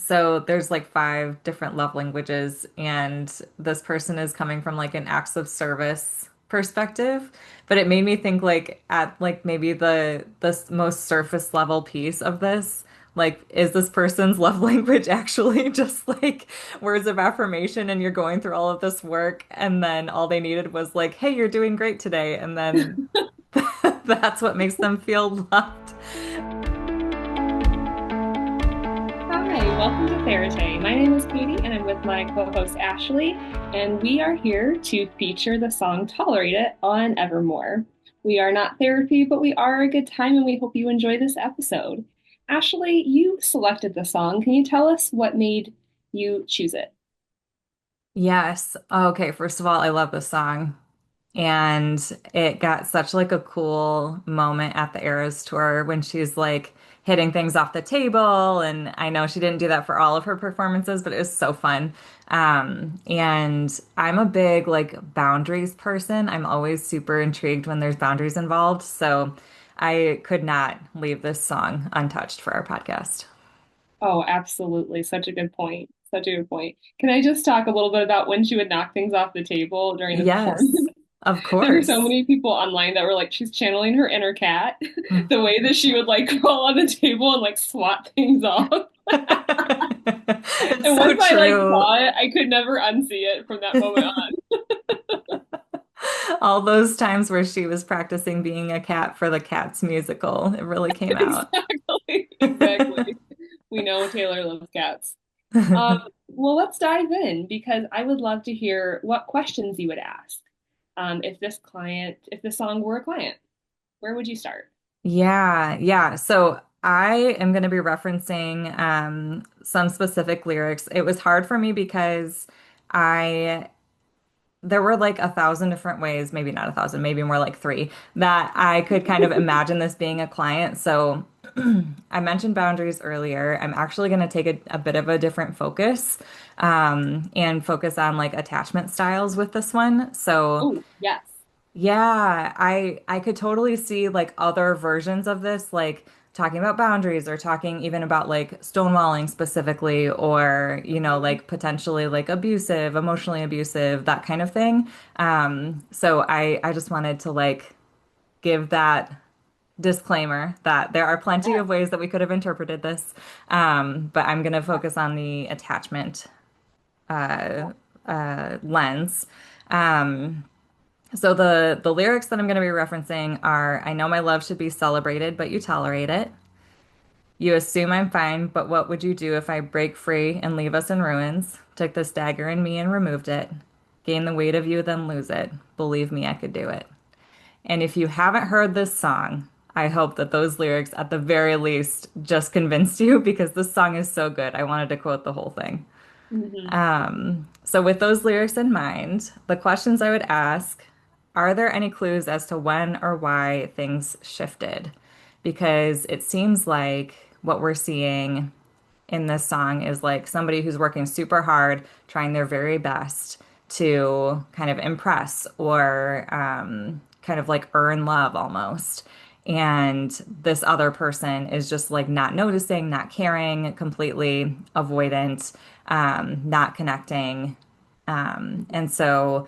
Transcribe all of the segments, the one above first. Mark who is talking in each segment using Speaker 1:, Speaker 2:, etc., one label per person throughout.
Speaker 1: So there's like five different love languages, and this person is coming from like an acts of service perspective. But it made me think like at like maybe the most surface level piece of this, like is this person's love language actually just like words of affirmation and you're going through all of this work and then all they needed was like, hey, you're doing great today, and then that's what makes them feel loved.
Speaker 2: Hi, welcome to Therate. My name is Katie, and I'm with my co-host Ashley, and we are here to feature the song "Tolerate It" on Evermore. We are not therapy, but we are a good time, and we hope you enjoy this episode. Ashley, you selected the song. Can you tell us what made you choose it?
Speaker 1: Yes. Okay, first of all, I love this song. And it got such like a cool moment at the Eras tour when she's like hitting things off the table. And I know she didn't do that for all of her performances, but it was so fun. And I'm a big like boundaries person. I'm always super intrigued when there's boundaries involved. So I could not leave this song untouched for our podcast.
Speaker 2: Oh, absolutely. Such a good point. Such a good point. Can I just talk a little bit about when she would knock things off the table during the performance?
Speaker 1: Yes, of
Speaker 2: There were so
Speaker 1: course.
Speaker 2: many people online that were like, she's channeling her inner cat. The way that she would like crawl on the table and like swat things off.
Speaker 1: It's
Speaker 2: And
Speaker 1: so
Speaker 2: once I like
Speaker 1: true.
Speaker 2: saw it, I could never unsee it from that moment on.
Speaker 1: All those times where she was practicing being a cat for the Cats musical, it really came out.
Speaker 2: Exactly. Exactly. We know Taylor loves cats. Well, let's dive in because I would love to hear what questions you would ask. If this song were a client, where would you start?
Speaker 1: Yeah, yeah. So I am going to be referencing some specific lyrics. It was hard for me because I there were like a thousand different ways, maybe not a thousand, maybe more like three, that I could kind of imagine this being a client. So I mentioned boundaries earlier. I'm actually going to take a bit of a different focus and focus on like attachment styles with this one. So
Speaker 2: Oh, yes.
Speaker 1: yeah, I could totally see like other versions of this, like talking about boundaries or talking even about like stonewalling specifically, or
Speaker 2: Mhm.
Speaker 1: like potentially like abusive, emotionally abusive, that kind of thing. So I just wanted to like give that disclaimer that there are plenty
Speaker 2: Yeah.
Speaker 1: of ways that we could have interpreted this, but I'm gonna focus on the attachment uh, lens. Um, so the lyrics that I'm going to be referencing are, I know my love should be celebrated, but you tolerate it. You assume I'm fine, but what would you do if I break free and leave us in ruins? Took this dagger in me and removed it. Gain the weight of you, then lose it. Believe me, I could do it. And if you haven't heard this song, I hope that those lyrics, at the very least, just convinced you because this song is so good. I wanted to quote the whole thing.
Speaker 2: Mhm.
Speaker 1: So, with those lyrics in mind, the questions I would ask, are there any clues as to when or why things shifted? Because it seems like what we're seeing in this song is like somebody who's working super hard, trying their very best to kind of impress or kind of like earn love almost. And this other person is just like not noticing, not caring, completely avoidant, not connecting. And so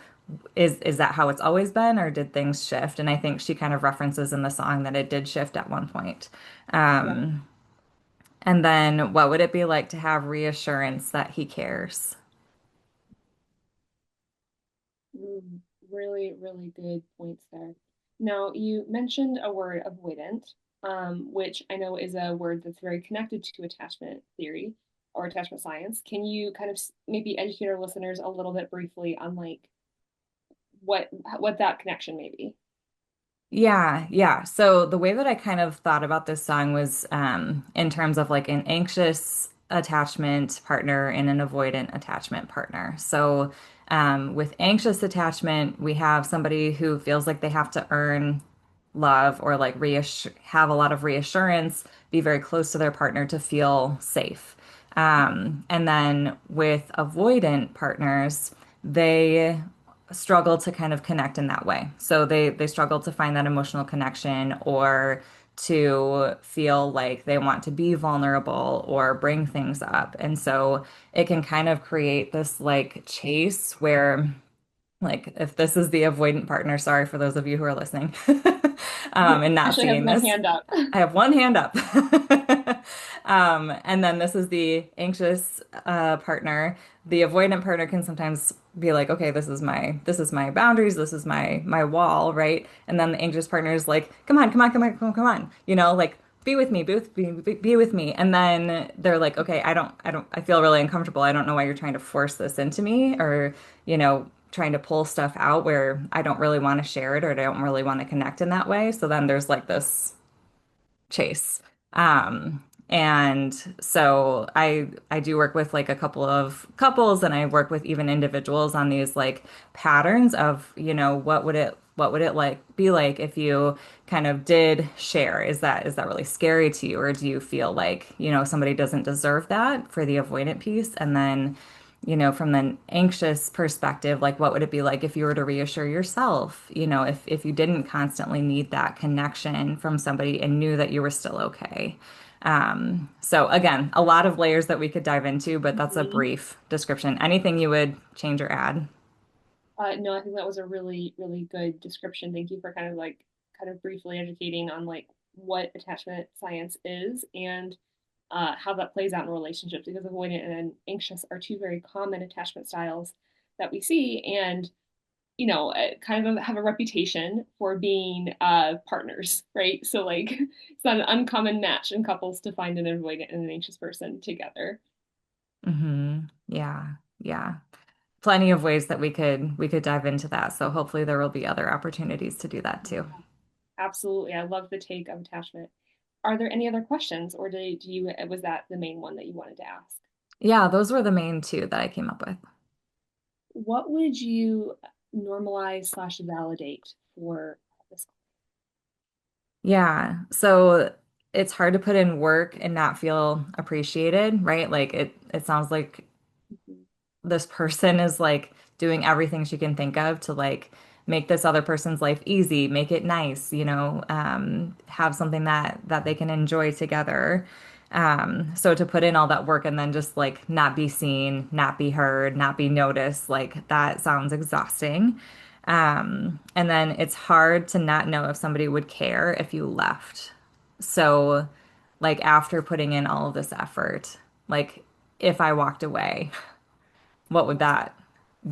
Speaker 1: is that how it's always been, or did things shift? And I think she kind of references in the song that it did shift at one point.
Speaker 2: Yeah.
Speaker 1: And then what would it be like to have reassurance that he cares?
Speaker 2: Mm, really, really good points there. Now, you mentioned a word avoidant, which I know is a word that's very connected to attachment theory or attachment science. Can you kind of maybe educate our listeners a little bit briefly on like what what that connection may be?
Speaker 1: Yeah, yeah. So the way that I kind of thought about this song was in terms of like an anxious attachment partner and an avoidant attachment partner. So with anxious attachment, we have somebody who feels like they have to earn love or like reassure have a lot of reassurance, be very close to their partner to feel safe. And then with avoidant partners, they struggle to kind of connect in that way. So they struggle to find that emotional connection or to feel like they want to be vulnerable or bring things up. And so it can kind of create this like chase where like if this is the avoidant partner, sorry for those of you who are listening, and not
Speaker 2: Ashley has
Speaker 1: seeing
Speaker 2: one
Speaker 1: this.
Speaker 2: hand up.
Speaker 1: I have one hand up. And then this is the anxious partner. The avoidant partner can sometimes be like, okay, this is my boundaries, this is my wall, right? And then the anxious partner is like, come on, come on, come on, come on, come on, like be with me, be with me. And then they're like, okay, I feel really uncomfortable. I don't know why you're trying to force this into me, or trying to pull stuff out where I don't really want to share it or I don't really want to connect in that way. So then there's like this chase. And so I do work with like a couple of couples, and I work with even individuals on these like patterns of, what would it like be like if you kind of did share? Is that really scary to you, or do you feel like, somebody doesn't deserve that for the avoidant piece? And then, from the anxious perspective, like what would it be like if you were to reassure yourself, if you didn't constantly need that connection from somebody and knew that you were still okay. So again, a lot of layers that we could dive into, but that's a
Speaker 2: Mhm.
Speaker 1: brief description. Anything you would change or add?
Speaker 2: No, I think that was a really, really good description. Thank you for kind of briefly educating on like what attachment science is and how that plays out in relationships, because avoidant and anxious are two very common attachment styles that we see, and kind of have a reputation for being partners, right? So like it's not an uncommon match in couples to find an avoidant and an anxious person together.
Speaker 1: Yeah, yeah. Plenty of ways that we could dive into that. So hopefully there will be other opportunities to do that too.
Speaker 2: Absolutely, I love the take of attachment. Are there any other questions, or do you was that the main one that you wanted to ask?
Speaker 1: Yeah, those were the main two that I came up with.
Speaker 2: What would you normalize slash validate for this?
Speaker 1: Yeah. So it's hard to put in work and not feel appreciated, right? Like it sounds like
Speaker 2: Mhm.
Speaker 1: this person is like doing everything she can think of to like make this other person's life easy, make it nice, have something that they can enjoy together. So to put in all that work and then just like not be seen, not be heard, not be noticed, like that sounds exhausting. And then it's hard to not know if somebody would care if you left. So, like after putting in all of this effort, like if I walked away, what would
Speaker 2: Yes.
Speaker 1: that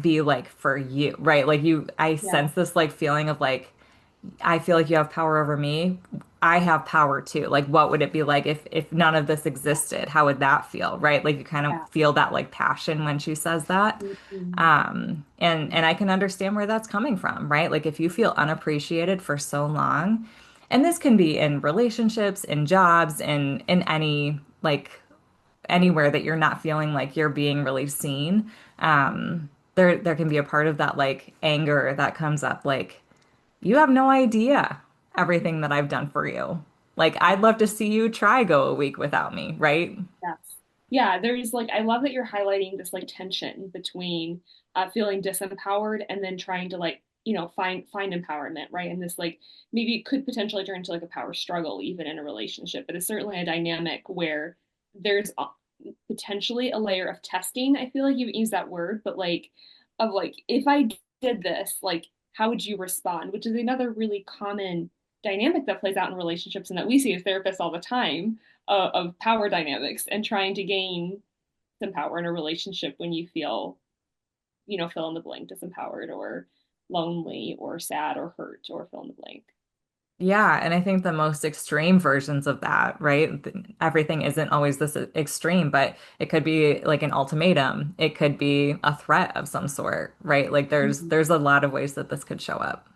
Speaker 1: be like for you, right? Like I
Speaker 2: Yeah.
Speaker 1: sense this like feeling of like, I feel like you have power over me. I have power too. Like, what would it be like if none of this existed? How would that feel, right? Like you kind of
Speaker 2: Yeah.
Speaker 1: feel that like passion when she says that.
Speaker 2: Mhm.
Speaker 1: And I can understand where that's coming from, right? Like if you feel unappreciated for so long, and this can be in relationships, in jobs, in any like anywhere that you're not feeling like you're being really seen, there can be a part of that like anger that comes up, like you have no idea everything that I've done for you. Like I'd love to see you try go a week without me, right?
Speaker 2: Yes. Yeah, there's like I love that you're highlighting this like tension between feeling disempowered and then trying to like, find empowerment, right? And this like maybe it could potentially turn into like a power struggle even in a relationship, but it's certainly a dynamic where there's potentially a layer of testing. I feel like you've used that word, but like of like if I did this, like how would you respond? Which is another really common dynamic that plays out in relationships and that we see as therapists all the time, of power dynamics and trying to gain some power in a relationship when you feel, fill in the blank, disempowered or lonely or sad or hurt or fill in the blank.
Speaker 1: Yeah, and I think the most extreme versions of that, right? Everything isn't always this extreme, but it could be like an ultimatum. It could be a threat of some sort, right? Like there's
Speaker 2: Mm-hmm.
Speaker 1: there's a lot of ways that this could show up.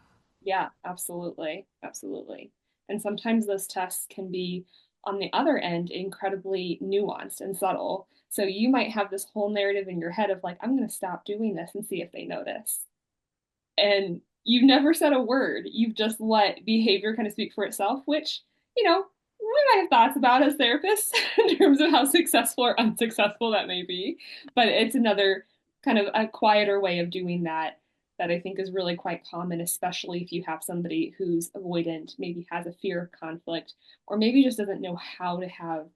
Speaker 2: Yeah, absolutely. Absolutely. And sometimes those tests can be, on the other end, incredibly nuanced and subtle. So you might have this whole narrative in your head of like, I'm going to stop doing this and see if they notice. And you've never said a word. You've just let behavior kind of speak for itself, which, we might have thoughts about as therapists in terms of how successful or unsuccessful that may be. But it's another kind of a quieter way of doing that that I think is really quite common, especially if you have somebody who's avoidant, maybe has a fear of conflict, or maybe just doesn't know how to have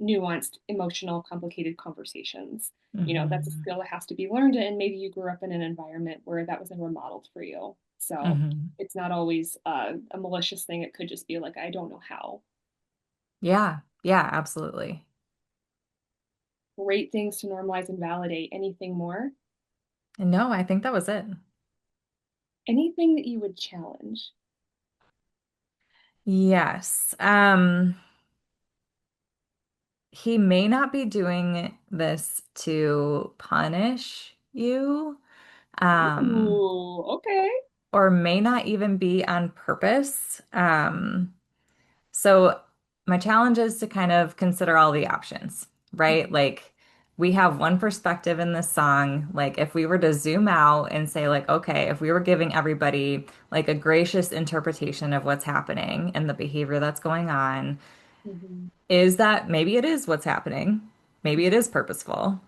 Speaker 2: nuanced, emotional, complicated conversations. That's a
Speaker 1: Hmm.
Speaker 2: skill that has to be learned, and maybe you grew up in an environment where that was never modeled for you. So
Speaker 1: Hmm.
Speaker 2: it's not always a malicious thing. It could just be like, I don't know how.
Speaker 1: Yeah. Yeah, absolutely.
Speaker 2: Great things to normalize and validate. Anything more?
Speaker 1: And no, I think that was it.
Speaker 2: Anything that you would challenge?
Speaker 1: Yes. He may not be doing this to punish you, um,
Speaker 2: Ooh, okay.
Speaker 1: or may not even be on purpose. So my challenge is to kind of consider all the options, right?
Speaker 2: Mhm,
Speaker 1: Like we have one perspective in this song. Like if we were to zoom out and say like, okay, if we were giving everybody like a gracious interpretation of what's happening and the behavior that's going on,
Speaker 2: mhm,
Speaker 1: is that maybe it is what's happening. Maybe it is purposeful.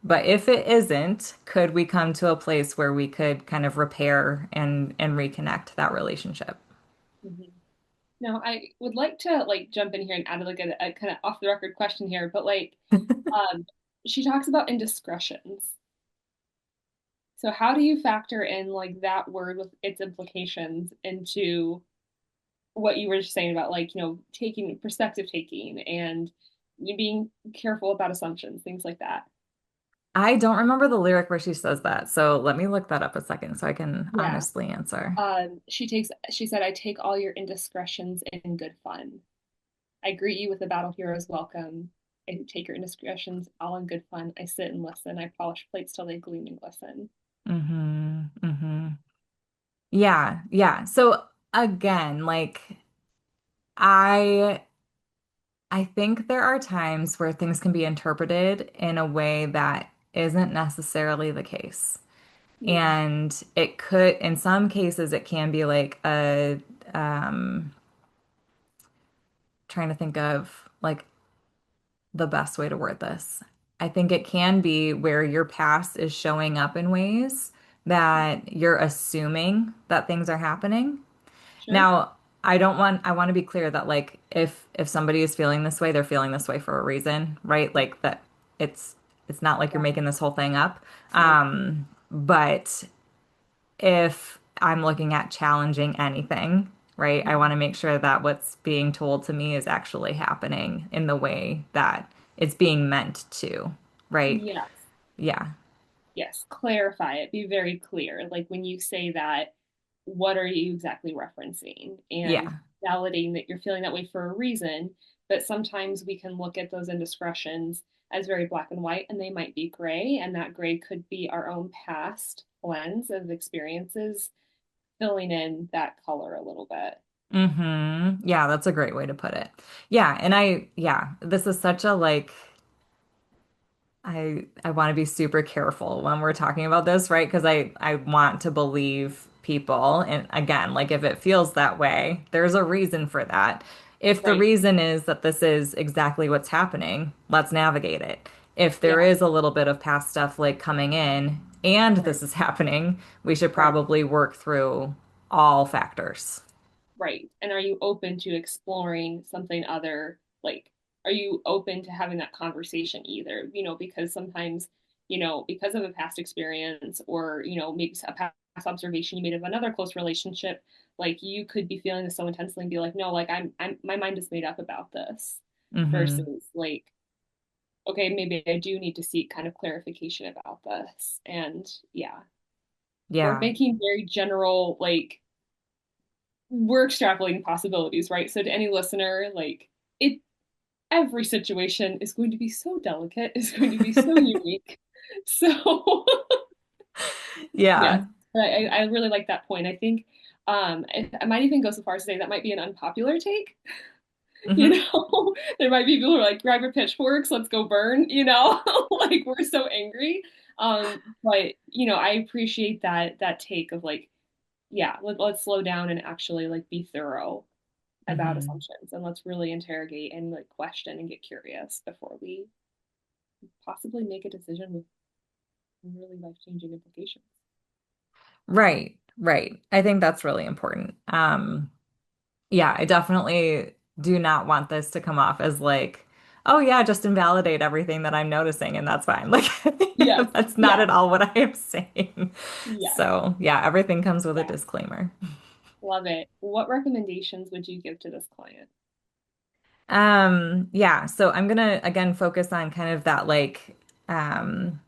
Speaker 1: But if it isn't, could we come to a place where we could kind of repair and reconnect that relationship?
Speaker 2: mhm. Now, I would like to like jump in here and add like a kind of off the record question here, but like, um, she talks about indiscretions. So how do you factor in like that word with its implications into what you were just saying about like, taking perspective taking and you being careful about assumptions, things like that?
Speaker 1: I don't remember the lyric where she says that, so let me look that up a second so I can
Speaker 2: Yeah.
Speaker 1: honestly answer.
Speaker 2: She said, I take all your indiscretions in good fun. I greet you with a battle hero's welcome. I take your indiscretions all in good fun. I sit and listen. I polish plates till they gleam and glisten.
Speaker 1: Hmm. Hmm. Yeah, yeah. So again, like I I think there are times where things can be interpreted in a way that isn't necessarily the case.
Speaker 2: Mm,
Speaker 1: And it could, in some cases, it can be like um, trying to think of like the best way to word this. I think it can be where your past is showing up in ways that you're assuming that things are happening.
Speaker 2: sure.
Speaker 1: Now, I want to be clear that like if somebody is feeling this way, they're feeling this way for a reason, right?
Speaker 2: Right.
Speaker 1: Like that it's not like you're
Speaker 2: Yeah.
Speaker 1: making this whole thing up.
Speaker 2: Right.
Speaker 1: But if I'm looking at challenging anything, right, I want
Speaker 2: Mhm.
Speaker 1: to make sure that what's being told to me is actually happening in the way that it's being meant to, right?
Speaker 2: Yes.
Speaker 1: Yeah.
Speaker 2: Yes. Clarify it. Be very clear. Like when you say that, what are you exactly referencing? And
Speaker 1: Yeah.
Speaker 2: validating that you're feeling that way for a reason. But sometimes we can look at those indiscretions as very black and white, and they might be gray. And that gray could be our own past lens of experiences filling in that color a little bit.
Speaker 1: Yeah, that's a great way to put it. Yeah, and yeah, this is such a like I want to be super careful when we're talking about this, right? Because I want to believe people. And again, like if it feels that way, there's a reason for that. If the
Speaker 2: Right.
Speaker 1: reason is that this is exactly what's happening, let's navigate it. If there
Speaker 2: Yeah.
Speaker 1: is a little bit of past stuff like coming in and
Speaker 2: Right.
Speaker 1: this is happening, we should
Speaker 2: Right.
Speaker 1: probably work through all factors.
Speaker 2: Right. And are you open to exploring something other? Like, are you open to having that conversation either? Because sometimes, because of a past experience or, maybe a past observation you made of another close relationship, like you could be feeling this so intensely and be like, no, like my mind is made up about this
Speaker 1: Hmm.
Speaker 2: versus like, okay, maybe I do need to seek kind of clarification about this. And yeah, we're
Speaker 1: Yeah.
Speaker 2: making very general, like, we're extrapolating possibilities, right? So to any listener, like it every situation is going to be so delicate, is going to be so unique. So yes,
Speaker 1: Yeah.
Speaker 2: I really like that point. I think I might even go so far as to say that might be an unpopular take.
Speaker 1: Hmm.
Speaker 2: There might be people who are like, grab your pitchforks, let's go burn, like we're so angry. But I appreciate that take of like, yeah, let's slow down and actually like be thorough about
Speaker 1: Hmm.
Speaker 2: assumptions and let's really interrogate and like question and get curious before we possibly make a decision with really life-changing implications.
Speaker 1: Right, right. I think that's really important. Yeah, I definitely do not want this to come off as like, oh yeah, just invalidate everything that I'm noticing and that's fine. Like
Speaker 2: Yes.
Speaker 1: that's not
Speaker 2: Yes.
Speaker 1: at all what I am saying.
Speaker 2: Yes.
Speaker 1: So yeah, everything comes with a
Speaker 2: Yes.
Speaker 1: disclaimer.
Speaker 2: Love it. What recommendations would you give to this client?
Speaker 1: Yeah, so I'm gonna again focus on kind of that like um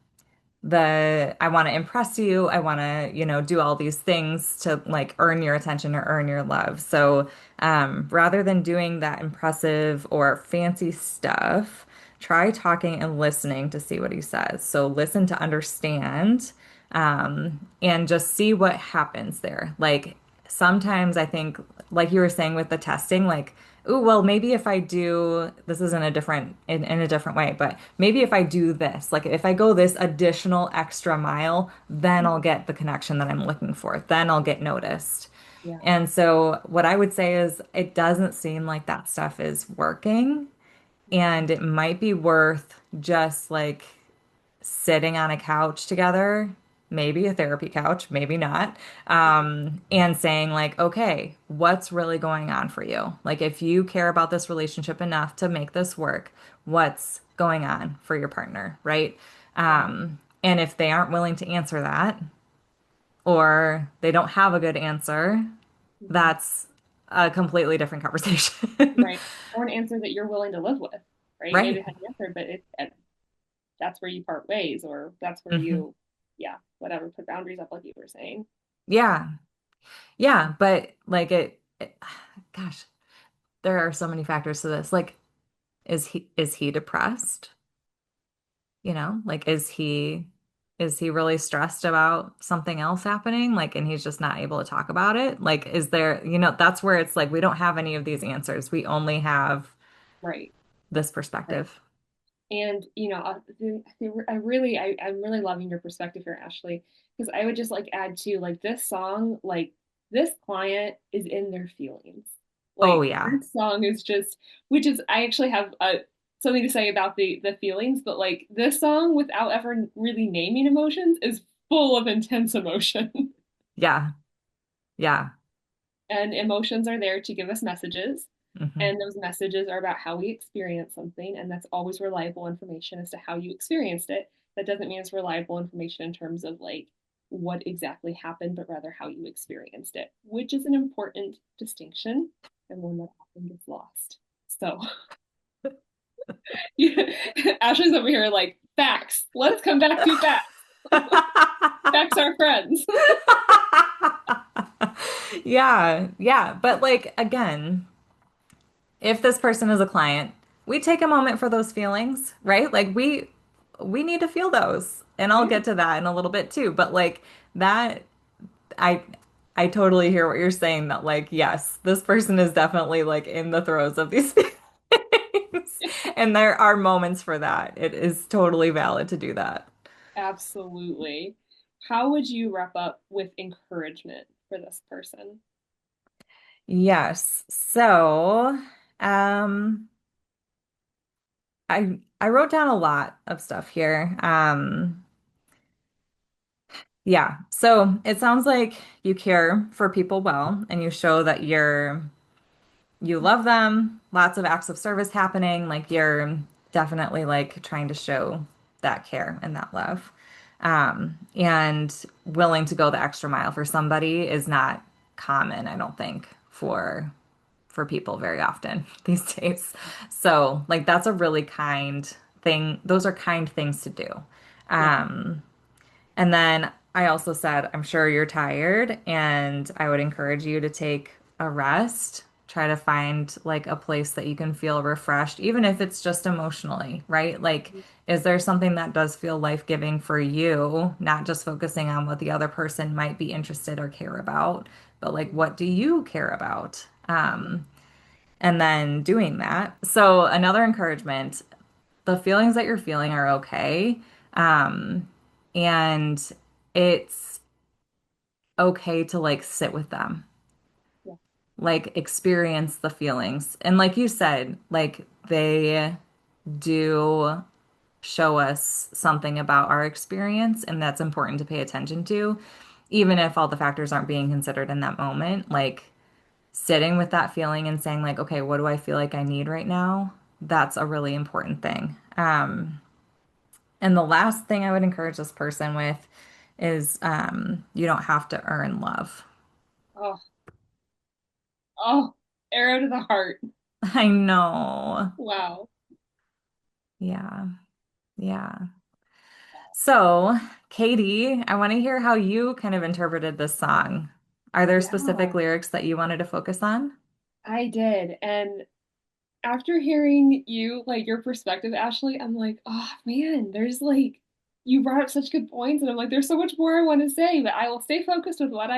Speaker 1: the I want to impress you. I want to, do all these things to like earn your attention or earn your love. So, rather than doing that impressive or fancy stuff, try talking and listening to see what he says. So, listen to understand, and just see what happens there. Like, sometimes I think, like you were saying with the testing, like, oh, well, maybe if I do this is in a different way, but maybe if I do this, like if I go this additional extra mile, then I'll
Speaker 2: Mhm.
Speaker 1: get the connection that I'm looking for. Then I'll get noticed.
Speaker 2: Yeah.
Speaker 1: And so what I would say is it doesn't seem like that stuff is working, and it might be worth just like sitting on a couch together, maybe a therapy couch, maybe not,
Speaker 2: Mhm.
Speaker 1: and saying, like, okay, what's really going on for you? Like, if you care about this relationship enough to make this work, what's going on for your partner, right?
Speaker 2: Yeah.
Speaker 1: And if they aren't willing to answer that, or they don't have a good answer,
Speaker 2: Mhm.
Speaker 1: that's a completely different conversation.
Speaker 2: Right. Or an answer that you're willing to live with, right? Maybe
Speaker 1: Right.
Speaker 2: they had an answer, but that's where you part ways, or that's where
Speaker 1: Hmm.
Speaker 2: you, yeah, whatever, put boundaries up, like you were saying.
Speaker 1: Yeah. Yeah. But like gosh, there are so many factors to this. Like, is he depressed? Like is he really stressed about something else happening? Like, and he's just not able to talk about it? Like, is there, that's where it's like we don't have any of these answers. We only have
Speaker 2: Right.
Speaker 1: this
Speaker 2: Right.
Speaker 1: perspective.
Speaker 2: And I'm really loving your perspective here, Ashley, because I would just like add to like this song, like this client is in their feelings.
Speaker 1: Oh
Speaker 2: Like
Speaker 1: yeah.
Speaker 2: this song is just, which is I actually have something to say about the feelings, but like this song without ever really naming emotions is full of intense emotion.
Speaker 1: Yeah. Yeah.
Speaker 2: And emotions are there to give us messages.
Speaker 1: Hmm.
Speaker 2: And those messages are about how we experience something. And that's always reliable information as to how you experienced it. That doesn't mean it's reliable information in terms of like what exactly happened, but rather how you experienced it, which is an important distinction and one that often gets lost. So, yeah, Ashley's over here like, facts. Let's come back to facts. Facts are friends.
Speaker 1: Yeah, yeah. But like again, if this person is a client, we take a moment for those feelings, right? Like we need to feel those. And I'll
Speaker 2: Yeah.
Speaker 1: get to that in a little bit too. But like that I I totally hear what you're saying that like yes, this person is definitely like in the throes of these feelings. And there are moments for that. It is totally valid to do that.
Speaker 2: Absolutely. How would you wrap up with encouragement for this person?
Speaker 1: Yes. So, um I wrote down a lot of stuff here. Yeah. So it sounds like you care for people well, and you show that you love them, lots of acts of service happening, like you're definitely like trying to show that care and that love. And willing to go the extra mile for somebody is not common, I don't think, for people very often these days. So, like that's a really kind thing. Those are kind things to do.
Speaker 2: Yeah.
Speaker 1: Um, and then I also said, I'm sure you're tired, and I would encourage you to take a rest. Try to find like a place that you can feel refreshed, even if it's just emotionally, right? Like, is there something that does feel life-giving for you, not just focusing on what the other person might be interested or care about, but like, what do you care about? And then doing that. So, another encouragement, the feelings that you're feeling are okay. And it's okay to like sit with them,
Speaker 2: Yeah.
Speaker 1: like experience the feelings. And like you said, like they do show us something about our experience, and that's important to pay attention to. even if all the factors aren't being considered in that moment, like sitting with that feeling and saying like, okay, what do I feel like I need right now? That's a really important thing. And the last thing I would encourage this person with is you don't have to earn love.
Speaker 2: Oh, oh, arrow to the heart.
Speaker 1: I know.
Speaker 2: Wow.
Speaker 1: Yeah. Yeah. So, Katie, I want to hear how you kind of interpreted this song. Are there specific
Speaker 2: Yeah,
Speaker 1: lyrics that you wanted to focus on?
Speaker 2: I did. And after hearing you, like your perspective, Ashley, I'm like, oh man, there's like you brought up such good points, and I'm like, there's so much more I want to say, but I will stay focused with what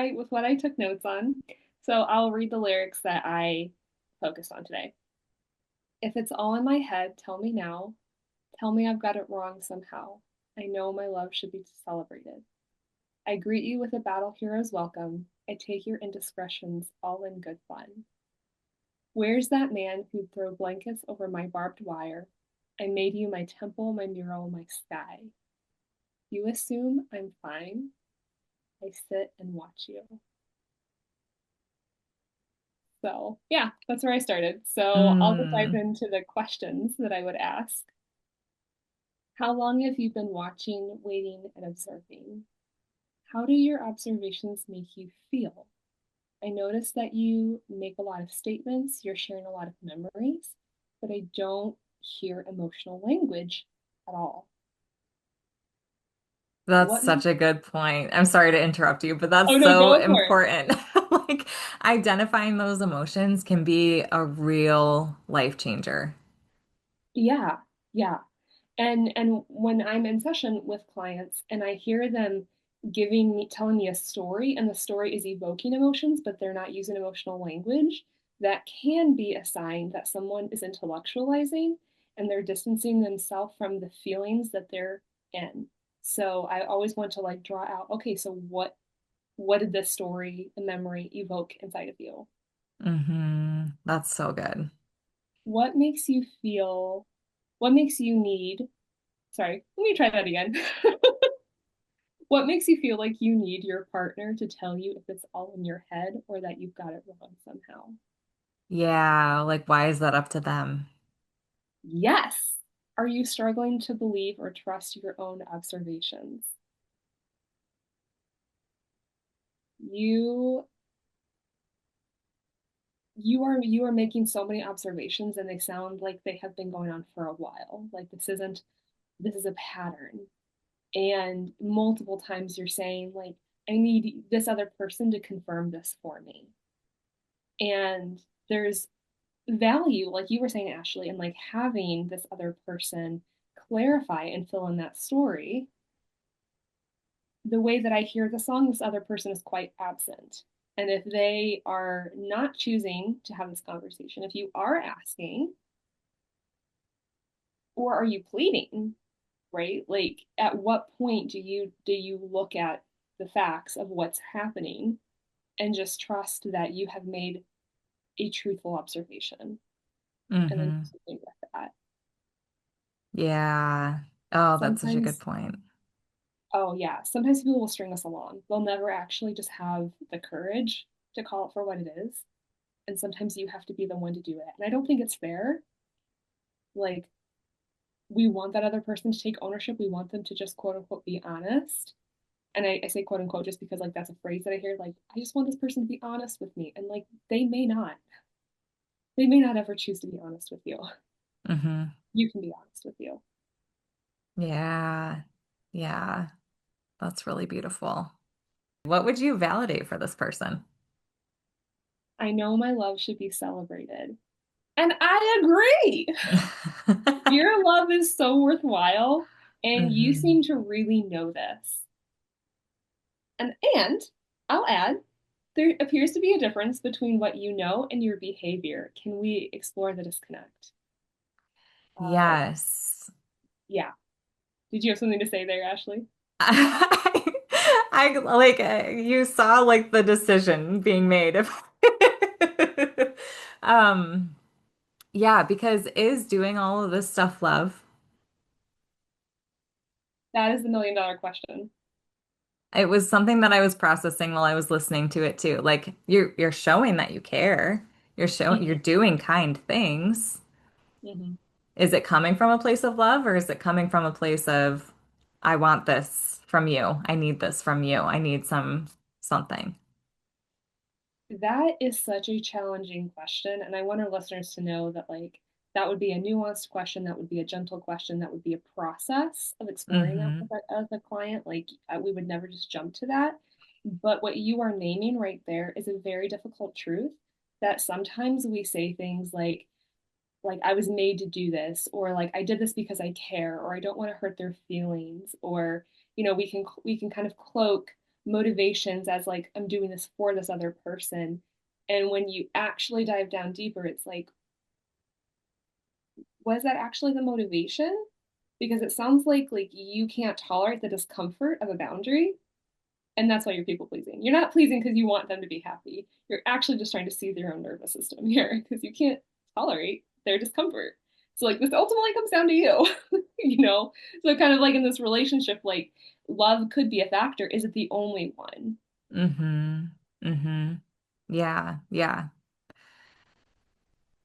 Speaker 2: I took notes on. So I'll read the lyrics that I focused on today. If it's all in my head, tell me now. Tell me I've got it wrong somehow. I know my love should be celebrated. I greet you with a battle hero's welcome. I take your indiscretions all in good fun. Where's that man who'd throw blankets over my barbed wire? I made you my temple, my mural, my sky. You assume I'm fine. I sit and watch you. So, yeah, that's where I started. So, I'll just dive
Speaker 1: Mm,
Speaker 2: into the questions that I would ask. How long have you been watching, waiting, and observing? How do your observations make you feel? I notice that you make a lot of statements, you're sharing a lot of memories, but I don't hear emotional language at all.
Speaker 1: that's
Speaker 2: What
Speaker 1: such
Speaker 2: makes
Speaker 1: a good point. I'm sorry to interrupt you, but
Speaker 2: Oh
Speaker 1: that's
Speaker 2: no,
Speaker 1: so
Speaker 2: go for it.
Speaker 1: important. Like identifying those emotions can be a real life changer.
Speaker 2: Yeah, yeah. And when I'm in session with clients and I hear them telling me a story, and the story is evoking emotions, but they're not using emotional language, that can be a sign that someone is intellectualizing and they're distancing themselves from the feelings that they're in. So I always want to like draw out, okay, so what did this story and memory evoke inside of you?
Speaker 1: That's so good.
Speaker 2: What makes you feel, what makes you need, sorry, let me try that again. What makes you feel like you need your partner to tell you if it's all in your head or that you've got it wrong somehow?
Speaker 1: Yeah, like why is that up to them?
Speaker 2: Yes. Are you struggling to believe or trust your own observations? You you are making so many observations and they sound like they have been going on for a while. Like this is a pattern. And multiple times you're saying like I need this other person to confirm this for me. And there's value, like you were saying, Ashley, and like having this other person clarify and fill in that story. The way that I hear the song, this other person is quite absent. And if they are not choosing to have this conversation, if you are asking, or are you pleading, right? Like at what point do you look at the facts of what's happening and just trust that you have made a truthful observation and then do
Speaker 1: Hmm.
Speaker 2: something with that?
Speaker 1: Yeah. Oh, that's such a good
Speaker 2: Sometimes
Speaker 1: point.
Speaker 2: Oh, yeah. Sometimes people will string us along. They'll never actually just have the courage to call it for what it is. And sometimes you have to be the one to do it. And I don't think it's fair. Like, we want that other person to take ownership. We want them to just quote unquote be honest. And I say quote unquote just because, like, that's a phrase that I hear. Like, I just want this person to be honest with me. And, like, they may not. They may not ever choose to be honest with you.
Speaker 1: Hmm.
Speaker 2: You can be honest with you.
Speaker 1: Yeah. Yeah. That's really beautiful. What would you validate for this person?
Speaker 2: I know my love should be celebrated. And I agree. Your love is so worthwhile, and you
Speaker 1: Hmm.
Speaker 2: seem to really know this. And I'll add, there appears to be a difference between what you know and your behavior. Can we explore the disconnect? Uh,
Speaker 1: Yes.
Speaker 2: yeah. Did you have something to say there, Ashley?
Speaker 1: I like you saw like the decision being made. Um, yeah, because is doing all of this stuff love?
Speaker 2: That is the million dollar question.
Speaker 1: It was something that I was processing while I was listening to it too. Like you're showing that you care. You're
Speaker 2: Mhm,
Speaker 1: doing kind things.
Speaker 2: mhm.
Speaker 1: Is it coming from a place of love or is it coming from a place of I want this from you. I need this from you. I need something.
Speaker 2: That is such a challenging question, and I want our listeners to know that that would be a nuanced question, that would be a gentle question, that would be a process of exploring that
Speaker 1: Hmm.
Speaker 2: with a client. We would never just jump to that. But what you are naming right there is a very difficult truth that sometimes we say things like I was made to do this, or like I did this because I care, or I don't want to hurt their feelings, or we can kind of cloak motivations as like I'm doing this for this other person. And when you actually dive down deeper, it's like, was that actually the motivation? Because it sounds like you can't tolerate the discomfort of a boundary, and that's why you're people pleasing. You're not pleasing because you want them to be happy. You're actually just trying to soothe your own nervous system here because you can't tolerate their discomfort. So like this ultimately comes down to you, you know? So kind of like in this relationship, like love could be a factor. Is it the only one?
Speaker 1: Hmm. Hmm. Yeah. Yeah.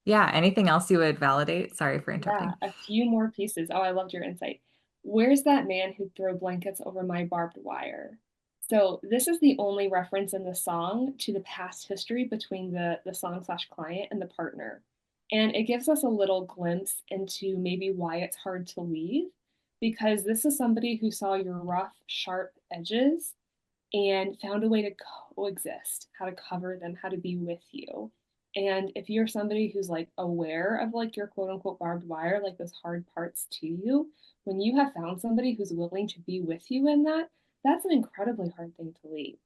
Speaker 1: Yeah. Anything else you would validate? Sorry for
Speaker 2: Yeah,
Speaker 1: interrupting.
Speaker 2: a few more pieces. Oh, I loved your insight. Where's that man who'd throw blankets over my barbed wire? So this is the only reference in the song to the past history between the song slash client and the partner. And it gives us a little glimpse into maybe why it's hard to leave, because this is somebody who saw your rough, sharp edges and found a way to coexist, how to cover them, how to be with you. And if you're somebody who's like aware of like your quote unquote barbed wire, like those hard parts to you, when you have found somebody who's willing to be with you in that, that's an incredibly hard thing to leave.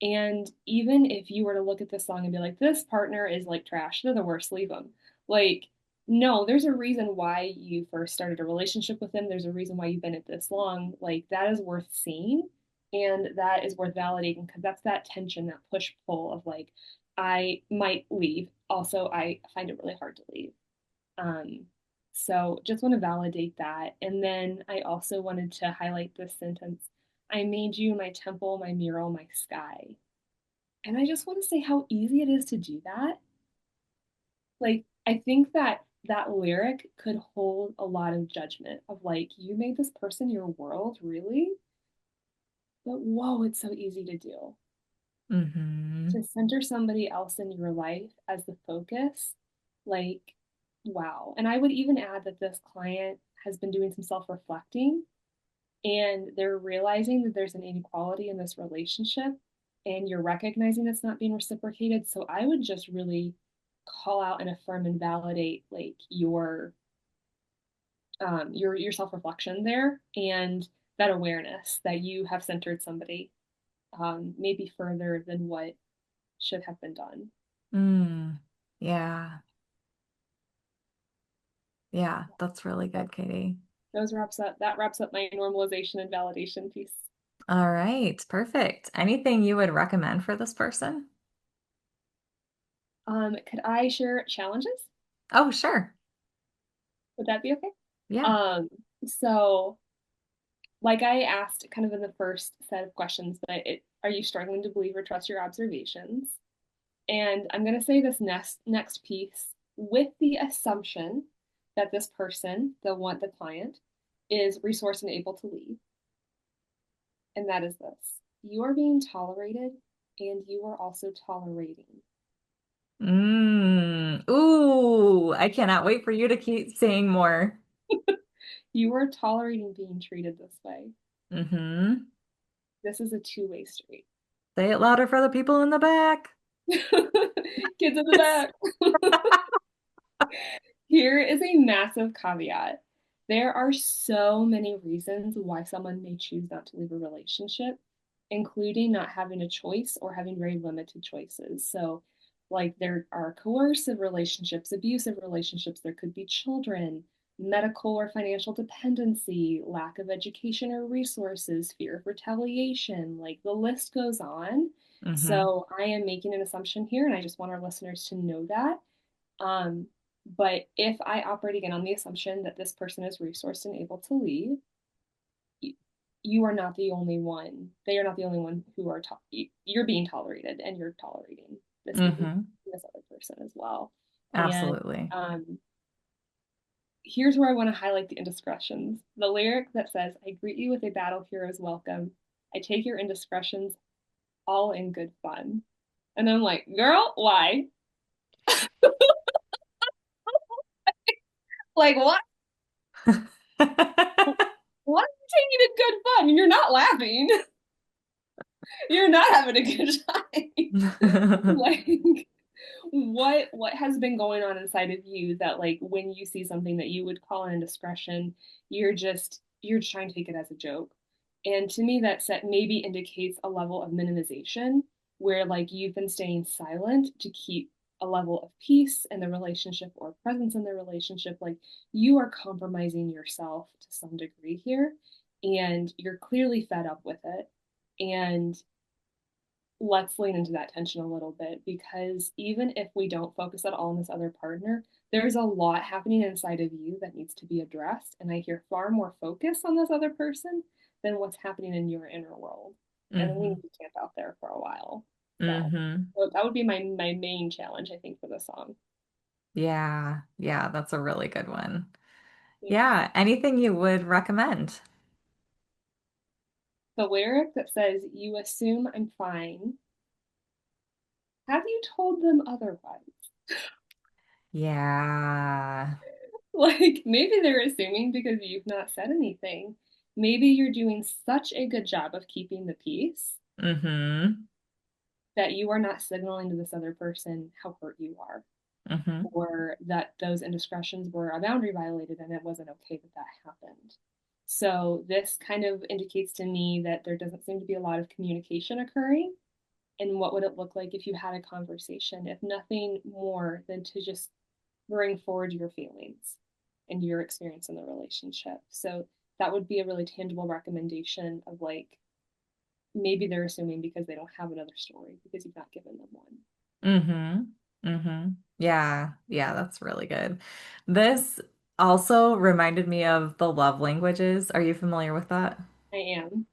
Speaker 2: And even if you were to look at this song and be like, this partner is like trash, they're the worst, leave them. Like, no, there's a reason why you first started a relationship with them. There's a reason why you've been at this long. Like, that is worth seeing and that is worth validating because that's that tension, that push pull of like, I might leave. Also, I find it really hard to leave. Um, so just want to validate that. And then I also wanted to highlight this sentence: I made you my temple, my mural, my sky. And I just want to say how easy it is to do that. Like, I think that that lyric could hold a lot of judgment of like, you made this person your world, really? But whoa, it's so easy to do.
Speaker 1: Hmm.
Speaker 2: To center somebody else in your life as the focus, like, wow. And I would even add that this client has been doing some self reflecting and they're realizing that there's an inequality in this relationship and you're recognizing it's not being reciprocated. So I would just really call out and affirm and validate like your self-reflection there and that awareness that you have centered somebody maybe further than what should have been done.
Speaker 1: Mm. Yeah. Yeah. That's really
Speaker 2: That
Speaker 1: good, Katie.
Speaker 2: those wraps up that wraps up my normalization and validation piece.
Speaker 1: All right. Perfect. Anything you would recommend for this person?
Speaker 2: Could I share challenges?
Speaker 1: Oh, sure.
Speaker 2: Would that be okay?
Speaker 1: Yeah.
Speaker 2: Um, so like I asked kind of in the first set of questions, are you struggling to believe or trust your observations? And I'm going to say this next piece with the assumption that this person, the client, is resourced and able to lead. And that is this: you are being tolerated, and you are also tolerating.
Speaker 1: Ooh, I cannot wait for you to keep saying more.
Speaker 2: You are tolerating being treated this way.
Speaker 1: Mm-hmm.
Speaker 2: This is a two-way street.
Speaker 1: Say it louder for the people in the back.
Speaker 2: Kids in the back. Here is a massive caveat. There are so many reasons why someone may choose not to leave a relationship, including not having a choice or having very limited choices. So, like, there are coercive relationships, abusive relationships, there could be children, medical or financial dependency, lack of education or resources, fear of retaliation, like, the list goes on.
Speaker 1: Mm-hmm.
Speaker 2: So, I am making an assumption here, and I just want our listeners to know that. Um, but if I operate again on the assumption that this person is resourced and able to leave, you are not the only one. They are not the only one who are you're being tolerated, and you're tolerating this behavior
Speaker 1: Hmm.
Speaker 2: in this other person as well. And
Speaker 1: Absolutely.
Speaker 2: here's where I want to highlight the indiscretions. The lyric that says, "I greet you with a battle hero's welcome. I take your indiscretions all in good fun." And I'm like, girl, why? Like, what? Why are you taking it good fun? You're not laughing. You're not having a good time. Like, what has been going on inside of you that, like, when you see something that you would call an indiscretion, you're just trying to take it as a joke. And to me, that set maybe indicates a level of minimization where, like, you've been staying silent to keep a level of peace in the relationship or presence in the relationship. Like, you are compromising yourself to some degree here, and you're clearly fed up with it. And let's lean into that tension a little bit, because even if we don't focus at all on this other partner, there's a lot happening inside of you that needs to be addressed. And I hear far more focus on this other person than what's happening in your inner world. And then we
Speaker 1: Hmm.
Speaker 2: need to camp out there for a while. So,
Speaker 1: Hmm.
Speaker 2: so that would be my main challenge, I think, for the song.
Speaker 1: Yeah. Yeah, that's a really good one.
Speaker 2: Yeah.
Speaker 1: Yeah. Anything you would recommend?
Speaker 2: The lyric that says, "You assume I'm fine. Have you told them otherwise?"
Speaker 1: Yeah.
Speaker 2: Like, maybe they're assuming because you've not said anything. Maybe you're doing such a good job of keeping the peace
Speaker 1: Hmm.
Speaker 2: that you are not signaling to this other person how hurt you are,
Speaker 1: Hmm.
Speaker 2: or that those indiscretions were a boundary violated and it wasn't okay that that happened. So, this kind of indicates to me that there doesn't seem to be a lot of communication occurring. And what would it look like if you had a conversation, if nothing more than to just bring forward your feelings and your experience in the relationship? So that would be a really tangible recommendation of, like, maybe they're assuming because they don't have another story because you've not given them one.
Speaker 1: Hmm. Hmm. Yeah. Yeah, that's really good. This also reminded me of the love languages. Are you familiar with that?
Speaker 2: I am.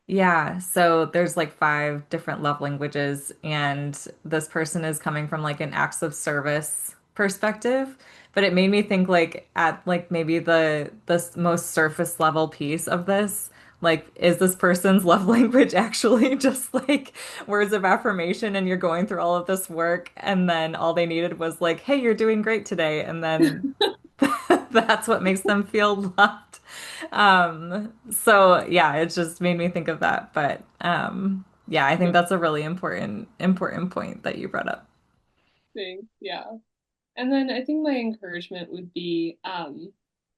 Speaker 1: Yeah, so there's like five different love languages, and this person is coming from like an acts of service perspective. But it made me think like at like maybe the most surface level piece of this, like is this person's love language actually just like words of affirmation, and you're going through all of this work, and then all they needed was like, hey, you're doing great today, and then that's what makes them feel loved. So yeah, it just made me think of that. But yeah, I think that's a really important point that you brought up.
Speaker 2: Interesting. Yeah. And then I think my encouragement would be, I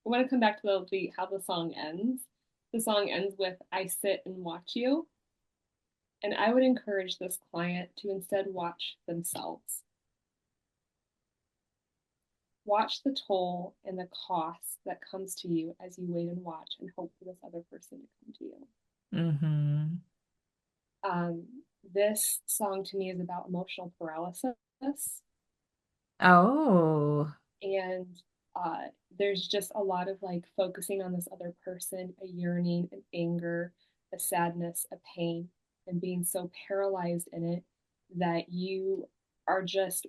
Speaker 2: want to come back to how the song ends. The song ends with, "I sit and watch you." And I would encourage this client to instead watch themselves. Watch the toll and the cost that comes to you as you wait and watch and hope for this other person to come to you.
Speaker 1: Hmm.
Speaker 2: Um, this song to me is about emotional paralysis.
Speaker 1: Oh.
Speaker 2: And there's just a lot of, like, focusing on this other person, a yearning, an anger, a sadness, a pain, and being so paralyzed in it that you are just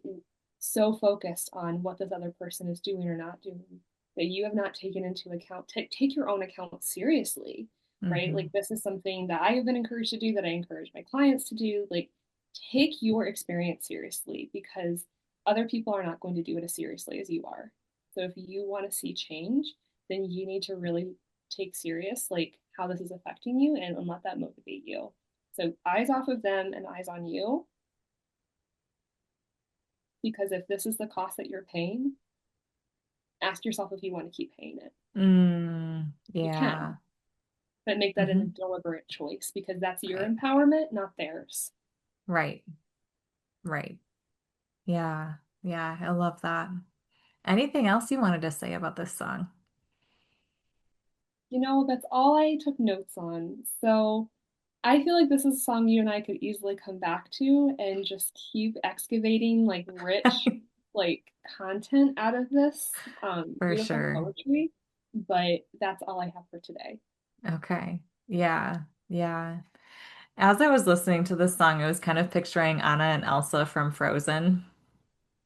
Speaker 2: so focused on what this other person is doing or not doing that you have not taken into account. Take your own account seriously, right?
Speaker 1: Hmm.
Speaker 2: Like, this is something that I have been encouraged to do, that I encourage my clients to do. Like, take your experience seriously, because other people are not going to do it as seriously as you are. So if you want to see change, then you need to really take serious, like, how this is affecting you, and let that motivate you. So eyes off of them and eyes on you, because if this is the cost that you're paying, ask yourself if you want to keep paying it. You can,
Speaker 1: Yeah.
Speaker 2: but make that a
Speaker 1: Hmm.
Speaker 2: deliberate choice, because that's your
Speaker 1: Right.
Speaker 2: empowerment, not theirs.
Speaker 1: Right. Right. Yeah. Yeah. I love that. Anything else you wanted to say about this song?
Speaker 2: That's all I took notes on. So I feel like this is a song you and I could easily come back to and just keep excavating, like, rich, like, content out of this
Speaker 1: For
Speaker 2: beautiful
Speaker 1: sure.
Speaker 2: poetry. But that's all I have for today.
Speaker 1: Okay. Yeah. Yeah. As I was listening to this song, I was kind of picturing Anna and Elsa from Frozen.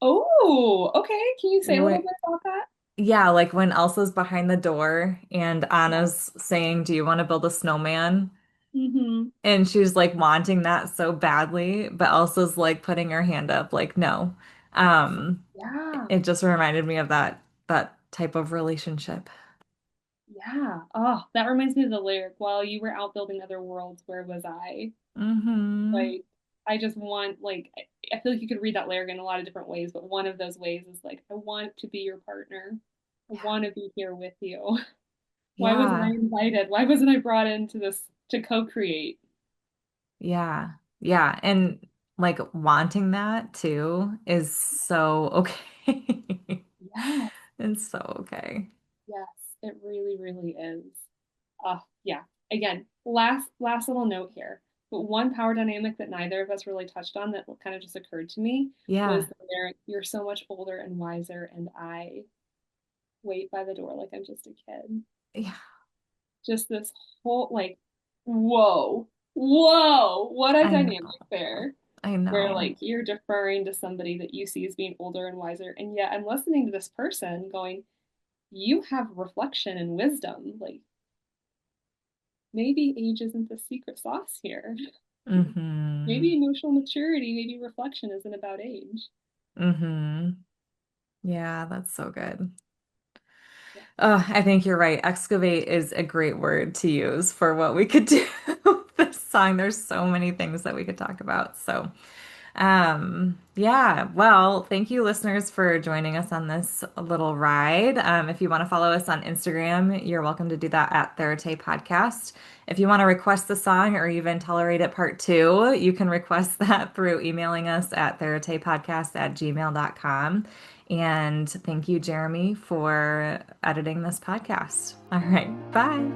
Speaker 2: Oh, okay. Can you say a little
Speaker 1: Wh-
Speaker 2: bit about that?
Speaker 1: Yeah, like when Elsa's behind the door and
Speaker 2: Yeah.
Speaker 1: Anna's saying, "Do you want to build a snowman?"
Speaker 2: Mm-hmm.
Speaker 1: And she's like wanting that so badly, but Elsa's like putting her hand up, like, no. Um,
Speaker 2: Yeah.
Speaker 1: it just reminded me of that type of relationship.
Speaker 2: Yeah. Oh, that reminds me of the lyric. While you were out building other worlds, where was I?
Speaker 1: Mm-hmm.
Speaker 2: Like, I just want, like, I feel like you could read that lyric in a lot of different ways, but one of those ways is like, I want to be your partner. I want to be here with you. Why wasn't I
Speaker 1: Yeah.
Speaker 2: invited? Why wasn't I brought into this to co-create?
Speaker 1: Yeah. Yeah. And like wanting that too is so okay.
Speaker 2: Yes,
Speaker 1: It's so okay.
Speaker 2: yes, it really, really is. Yeah. Again, last little note here. But one power dynamic that neither of us really touched on that kind of just occurred to me was
Speaker 1: Yeah.
Speaker 2: the lyric, "You're so much older and wiser, and I wait by the door like I'm just a kid."
Speaker 1: Yeah.
Speaker 2: Just this whole like, whoa, whoa, what a
Speaker 1: I
Speaker 2: dynamic
Speaker 1: know.
Speaker 2: there.
Speaker 1: I
Speaker 2: Where
Speaker 1: know.
Speaker 2: like you're deferring to somebody that you see as being older and wiser, and yet I'm listening to this person going, you have reflection and wisdom. Like maybe age isn't the secret sauce here.
Speaker 1: Mm-hmm.
Speaker 2: Maybe emotional maturity, maybe reflection isn't about age.
Speaker 1: Mm-hmm. Yeah, that's so good.
Speaker 2: Yeah.
Speaker 1: I think you're right. Excavate is a great word to use for what we could do with this song. There's so many things that we could talk about. So, yeah, well, thank you, listeners, for joining us on this little ride. If you want to follow us on Instagram, you're welcome to do that at Therate Podcast. If you want to request the song or even tolerate it part two, you can request that through emailing us at theratepodcast@gmail.com. And thank you, Jeremy, for editing this podcast. All right, bye.